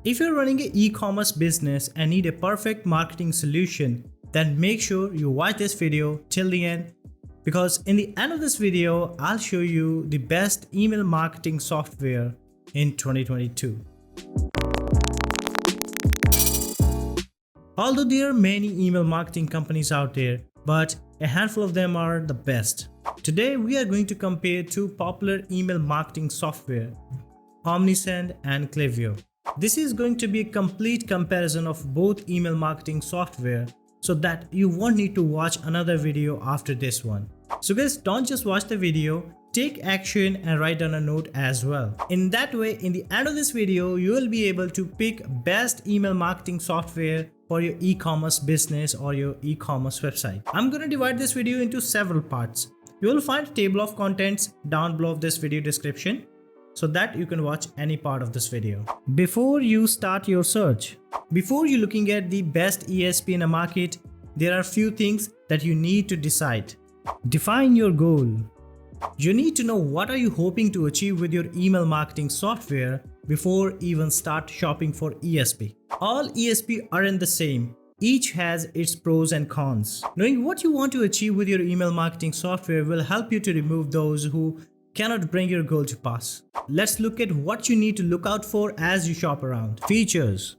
If you're running an e-commerce business and need a perfect marketing solution, then make sure you watch this video till the end, because in the end of this video, I'll show you the best email marketing software in 2022. Although there are many email marketing companies out there, but a handful of them are the best. Today we are going to compare two popular email marketing software, Omnisend and Klaviyo. This is going to be a complete comparison of both email marketing software so that you won't need to watch another video after this one. So guys, don't just watch the video, take action and write down a note as well. In that way, in the end of this video, you will be able to pick best email marketing software for your e-commerce business or your e-commerce website. I'm going to divide this video into several parts. You will find a table of contents down below this video description so that you can watch any part of this video. Before you start your search, before you're looking at the best ESP in a market, there are few things that you need to decide. Define your goal. You need to know what are you hoping to achieve with your email marketing software before even start shopping for ESP. All ESP aren't the same. Each has its pros and cons. Knowing what you want to achieve with your email marketing software will help you to remove those who cannot bring your goal to pass. Let's look at what you need to look out for as you shop around. Features.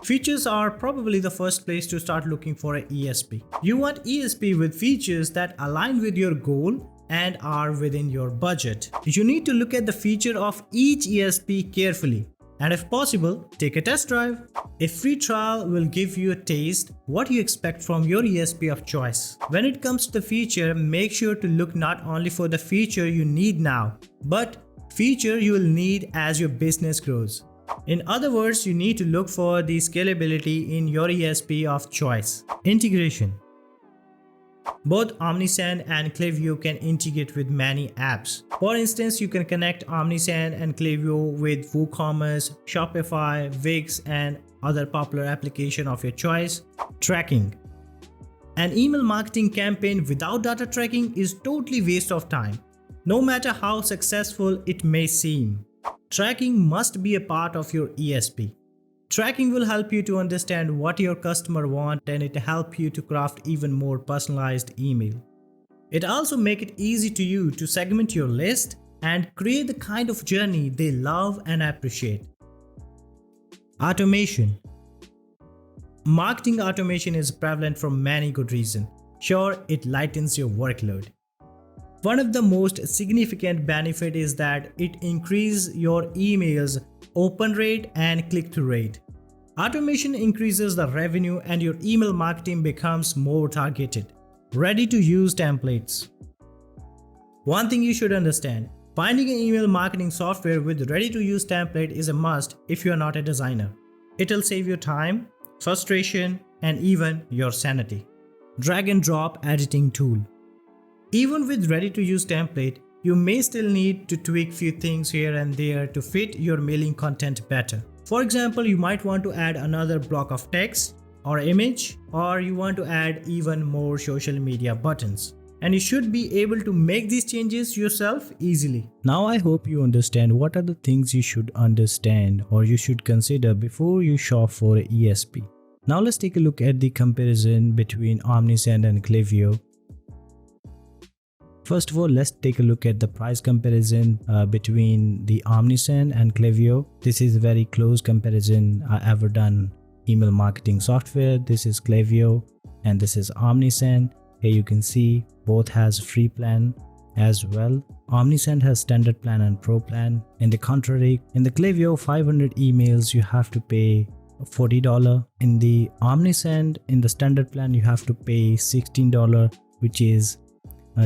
Features are probably the first place to start looking for an ESP. You want ESP with features that align with your goal and are within your budget. You need to look at the feature of each ESP carefully, and if possible, take a test drive. A free trial will give you a taste what you expect from your ESP of choice. When it comes to the feature, make sure to look not only for the feature you need now, but feature you will need as your business grows. In other words, you need to look for the scalability in your ESP of choice. Integration. Both Omnisend and Klaviyo can integrate with many apps. For instance, you can connect Omnisend and Klaviyo with WooCommerce, Shopify, Wix, and other popular applications of your choice. Tracking. An email marketing campaign without data tracking is totally waste of time, no matter how successful it may seem. Tracking must be a part of your ESP. Tracking will help you to understand what your customer wants, and it helps you to craft even more personalized email. It also makes it easy to you to segment your list and create the kind of journey they love and appreciate. Automation. Marketing automation is prevalent for many good reasons. Sure, it lightens your workload. One of the most significant benefits is that it increases your email's open rate and click-through rate. Automation increases the revenue and your email marketing becomes more targeted. Ready-to-use templates. One thing you should understand, finding an email marketing software with ready-to-use template is a must if you are not a designer. It'll save you time, frustration, and even your sanity. Drag and drop editing tool. Even with ready-to-use template, you may still need to tweak few things here and there to fit your mailing content better. For example, you might want to add another block of text or image, or you want to add even more social media buttons. And you should be able to make these changes yourself easily. Now I hope you understand what are the things you should understand or you should consider before you shop for an ESP. Now let's take a look at the comparison between Omnisend and Klaviyo. First of all, let's take a look at the price comparison between the Omnisend and Klaviyo. This is a very close comparison I ever done email marketing software. This is Klaviyo and this is Omnisend. Here you can see both has free plan as well. Omnisend has standard plan and pro plan. In the contrary, in the Klaviyo 500 emails you have to pay $40. In the Omnisend, in the standard plan you have to pay $16, which is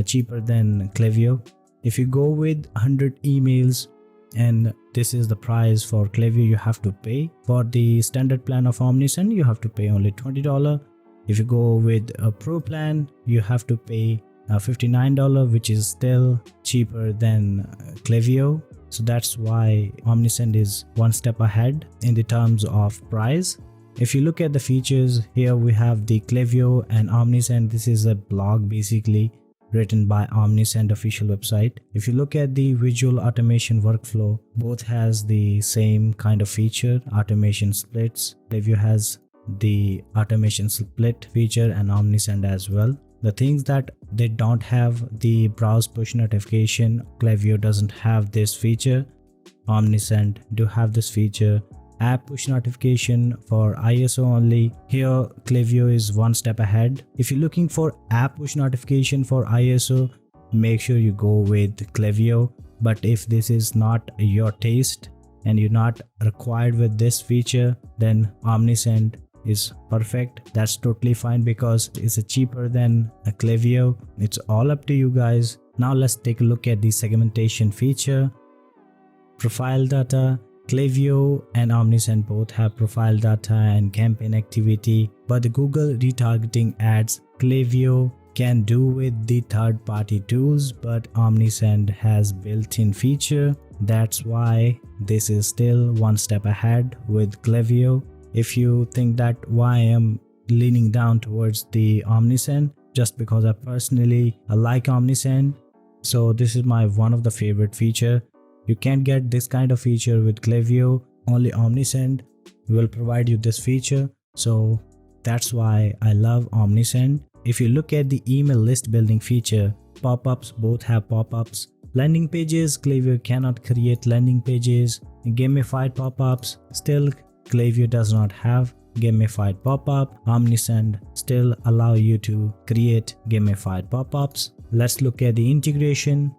cheaper than Klaviyo. If you go with 100 emails, and this is the price for Klaviyo you have to pay. For the standard plan of Omnisend you have to pay only $20. If you go with a pro plan you have to pay $59, which is still cheaper than Klaviyo. So that's why Omnisend is one step ahead in the terms of price. If you look at the features, here we have the Klaviyo and Omnisend. This is a blog basically written by Omnisend official website. If you look at the visual automation workflow, both has the same kind of feature, automation splits. Klaviyo has the automation split feature and Omnisend as well. The things that they don't have, the browse push notification, Klaviyo doesn't have this feature. Omnisend do have this feature. App push notification for ISO only. Here Klaviyo is one step ahead. If you're looking for app push notification for ISO, make sure you go with Klaviyo. But if this is not your taste and you're not required with this feature, then Omnisend is perfect. That's totally fine because it's cheaper than a Klaviyo. It's all up to you guys. Now let's take a look at the segmentation feature. Profile data. Klaviyo and Omnisend both have profile data and campaign activity, but the Google retargeting ads Klaviyo can do with the third-party tools, but Omnisend has built-in feature. That's why this is still one step ahead with Klaviyo. If you think that why I'm leaning down towards the Omnisend, just because I personally like Omnisend, so this is my one of the favorite feature. You can't get this kind of feature with Klaviyo. Only Omnisend will provide you this feature. So that's why I love Omnisend. If you look at the email list building feature, pop-ups both have pop-ups. Landing pages, Klaviyo cannot create landing pages. Gamified pop-ups, still Klaviyo does not have gamified pop-up. Omnisend still allow you to create gamified pop-ups. Let's look at the integration.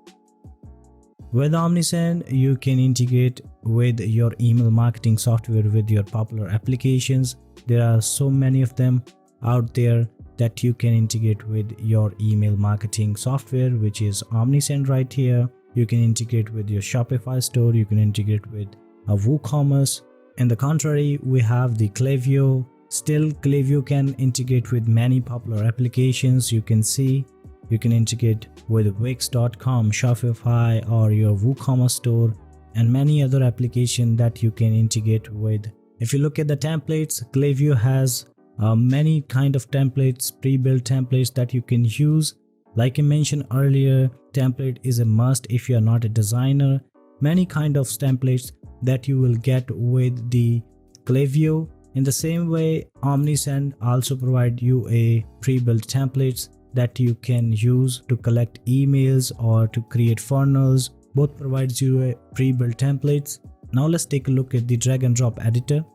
With Omnisend, you can integrate with your email marketing software with your popular applications. There are so many of them out there that you can integrate with your email marketing software, which is Omnisend right here. You can integrate with your Shopify store. You can integrate with a WooCommerce. On the contrary, we have the Klaviyo. Still, Klaviyo can integrate with many popular applications. You can see you can integrate with Wix.com, Shopify, or your WooCommerce store, and many other applications that you can integrate with. If you look at the templates, Klaviyo has many kind of templates, pre-built templates that you can use. Like I mentioned earlier, template is a must if you are not a designer. Many kind of templates that you will get with the Klaviyo. In the same way, Omnisend also provide you a pre-built templates that you can use to collect emails or to create funnels. Both provides you a pre-built templates. Now let's take a look at the drag and drop editor.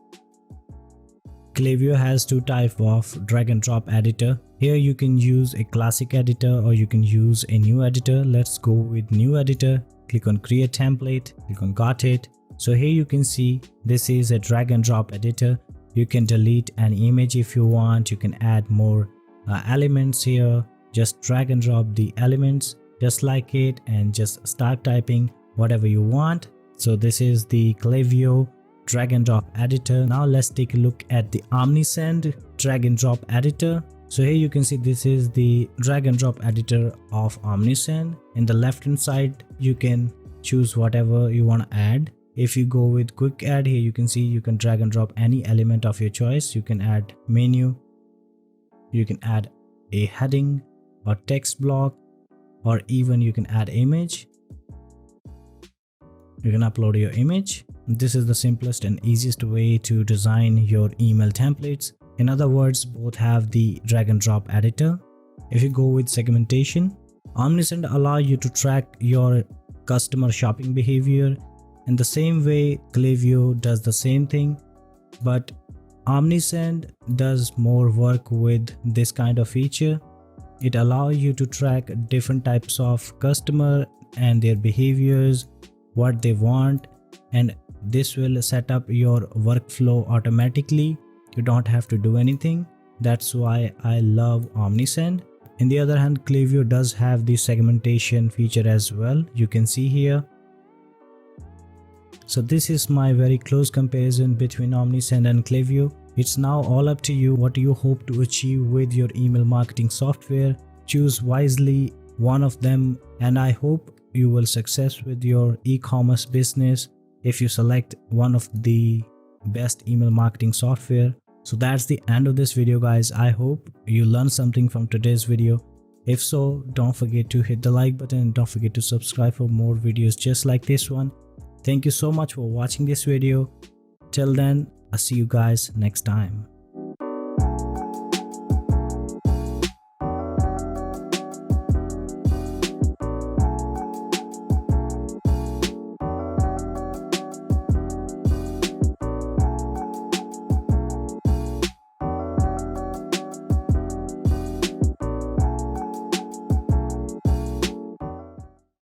Klaviyo has two types of drag and drop editor. Here you can use a classic editor or you can use a new editor. Let's go with new editor. Click on create template, click on got it. So here you can see this is a drag and drop editor. You can delete an image if you want. You can add more elements here. Just drag and drop the elements just like it and just start typing whatever you want. So this is the Klaviyo drag and drop editor. Now let's take a look at the Omnisend drag and drop editor. So here you can see this is the drag and drop editor of Omnisend. In the left hand side you can choose whatever you want to add. If you go with quick add, here you can see you can drag and drop any element of your choice. You can add menu, you can add a heading or text block, or even you can add image. You can upload your image. This is the simplest and easiest way to design your email templates. In other words, both have the drag and drop editor. If you go with segmentation, Omnisend allow you to track your customer shopping behavior. In the same way, Klaviyo does the same thing, but Omnisend does more work with this kind of feature. It allows you to track different types of customer and their behaviors, what they want, and this will set up your workflow automatically. You don't have to do anything. That's why I love Omnisend. On the other hand, Klaviyo does have the segmentation feature as well. You can see here. So this is my very close comparison between Omnisend and Klaviyo. It's now all up to you what you hope to achieve with your email marketing software. Choose wisely one of them, and I hope you will success with your e-commerce business if you select one of the best email marketing software. So that's the end of this video, guys. I hope you learned something from today's video. If so, don't forget to hit the like button and don't forget to subscribe for more videos just like this one. Thank you so much for watching this video. Till then, I'll see you guys next time.